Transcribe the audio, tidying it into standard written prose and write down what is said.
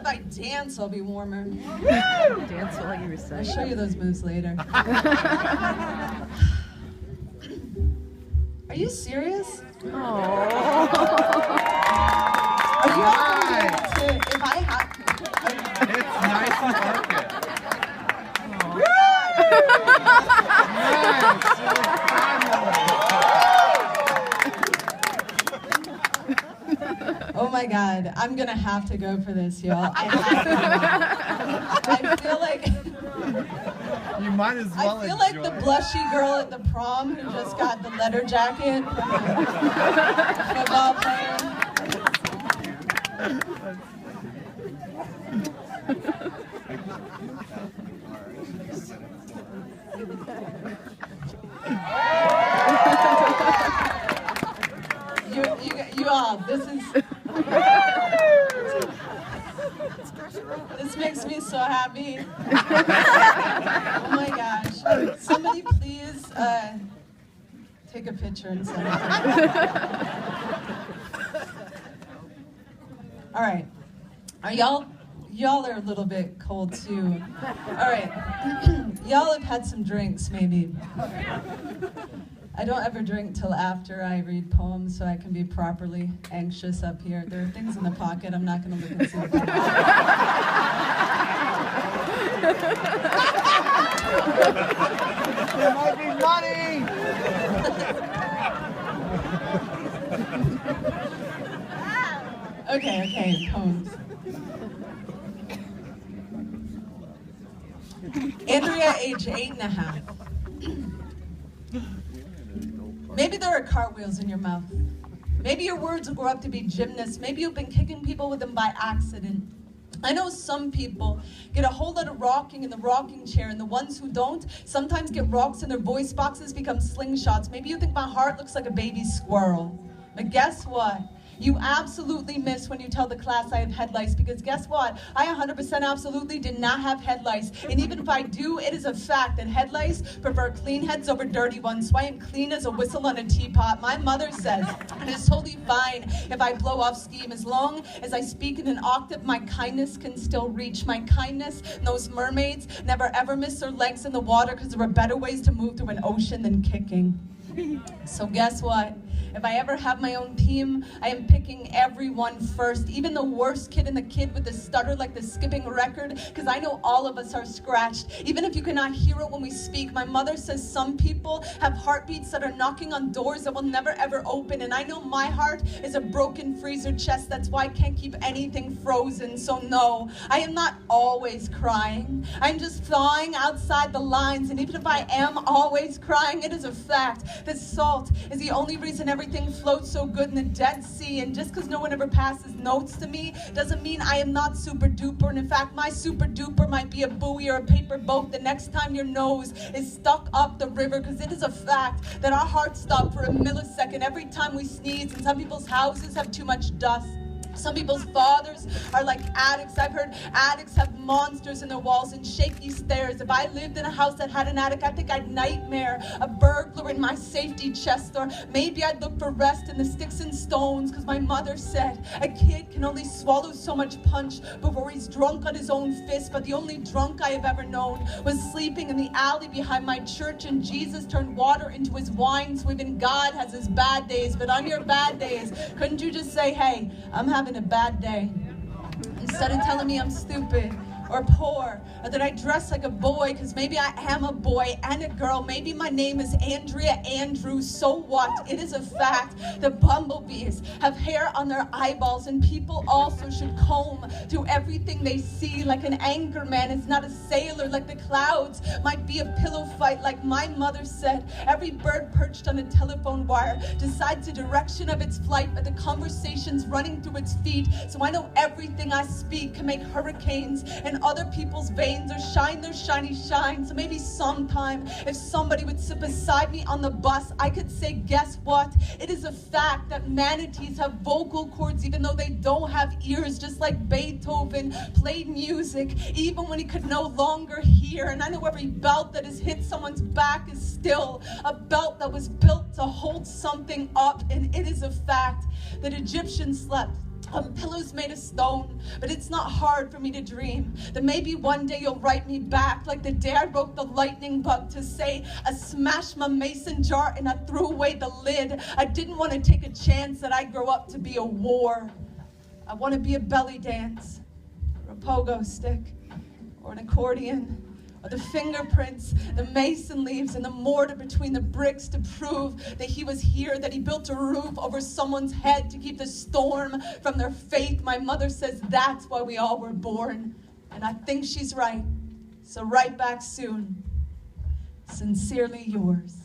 if I dance, I'll be warmer. Dance while you recite. I'll show you those moves later. Are you serious? Oh. Are you all going to be able to, if I have... It's nice and delicate. Oh my God, I'm gonna have to go for this, y'all. I feel like You might as well I feel like the blushy girl at the prom who just got the letter jacket from the football player. You all, this makes me so happy. Oh my gosh. Somebody please take a picture and send it. All right. Y'all are a little bit cold too. All right. Y'all have had some drinks maybe. I don't ever drink till after I read poems so I can be properly anxious up here. There are things in the pocket I'm not going to look and see. There might be money! Okay, poems. Andrea, age 8.5. Maybe there are cartwheels in your mouth. Maybe your words will grow up to be gymnasts. Maybe you've been kicking people with them by accident. I know some people get a whole lot of rocking in the rocking chair, and the ones who don't sometimes get rocks in their voice boxes become slingshots. Maybe you think my heart looks like a baby squirrel. But guess what? You absolutely miss when you tell the class I have head lice, because guess what? I 100% absolutely did not have head lice. And even if I do, it is a fact that head lice prefer clean heads over dirty ones. So I am clean as a whistle on a teapot. My mother says it is totally fine if I blow off steam, as long as I speak in an octave. My kindness can still reach. My kindness knows mermaids never ever miss their legs in the water, because there are better ways to move through an ocean than kicking. So guess what? If I ever have my own team, I am picking everyone first, even the worst kid and the kid with the stutter like the skipping record, because I know all of us are scratched. Even if you cannot hear it when we speak, my mother says some people have heartbeats that are knocking on doors that will never ever open, and I know my heart is a broken freezer chest. That's why I can't keep anything frozen. So no, I am not always crying. I'm just thawing outside the lines, and even if I am always crying, it is a fact that salt is the only reason everything floats so good in the Dead Sea. And just because no one ever passes notes to me doesn't mean I am not super duper. And in fact, my super duper might be a buoy or a paper boat the next time your nose is stuck up the river, because it is a fact that our hearts stop for a millisecond every time we sneeze, and some people's houses have too much dust. Some people's fathers are like addicts. I've heard addicts have monsters in their walls and shaky stairs. If I lived in a house that had an attic, I think I'd nightmare a burglar in my safety chest. Or maybe I'd look for rest in the sticks and stones, because my mother said a kid can only swallow so much punch before he's drunk on his own fist. But the only drunk I have ever known was sleeping in the alley behind my church, and Jesus turned water into his wine. So even God has his bad days. But on your bad days, couldn't you just say, hey, I'm having a bad day, instead of telling me I'm stupid or poor, or that I dress like a boy, because maybe I am a boy and a girl. Maybe my name is Andrea Andrews. So what? It is a fact that bumblebees have hair on their eyeballs, and people also should comb through everything they see. Like an anchor man is not a sailor, like the clouds might be a pillow fight. Like my mother said, every bird perched on a telephone wire decides the direction of its flight by the conversations running through its feet. So I know everything I speak can make hurricanes and other people's veins or shine their shiny shine. So maybe sometime, if somebody would sit beside me on the bus, I could say, guess what? It is a fact that manatees have vocal cords even though they don't have ears, just like Beethoven played music even when he could no longer hear. And I know every belt that has hit someone's back is still a belt that was built to hold something up. And it is a fact that Egyptians slept on pillows made of stone, but it's not hard for me to dream that maybe one day you'll write me back like the day I wrote the lightning bug to say I smashed my mason jar and I threw away the lid. I didn't want to take a chance that I'd grow up to be a war. I want to be a belly dance, or a pogo stick, or an accordion, or the fingerprints, the mason leaves, and the mortar between the bricks to prove that he was here, that he built a roof over someone's head to keep the storm from their faith. My mother says that's why we all were born, and I think she's right. So write back soon. Sincerely yours.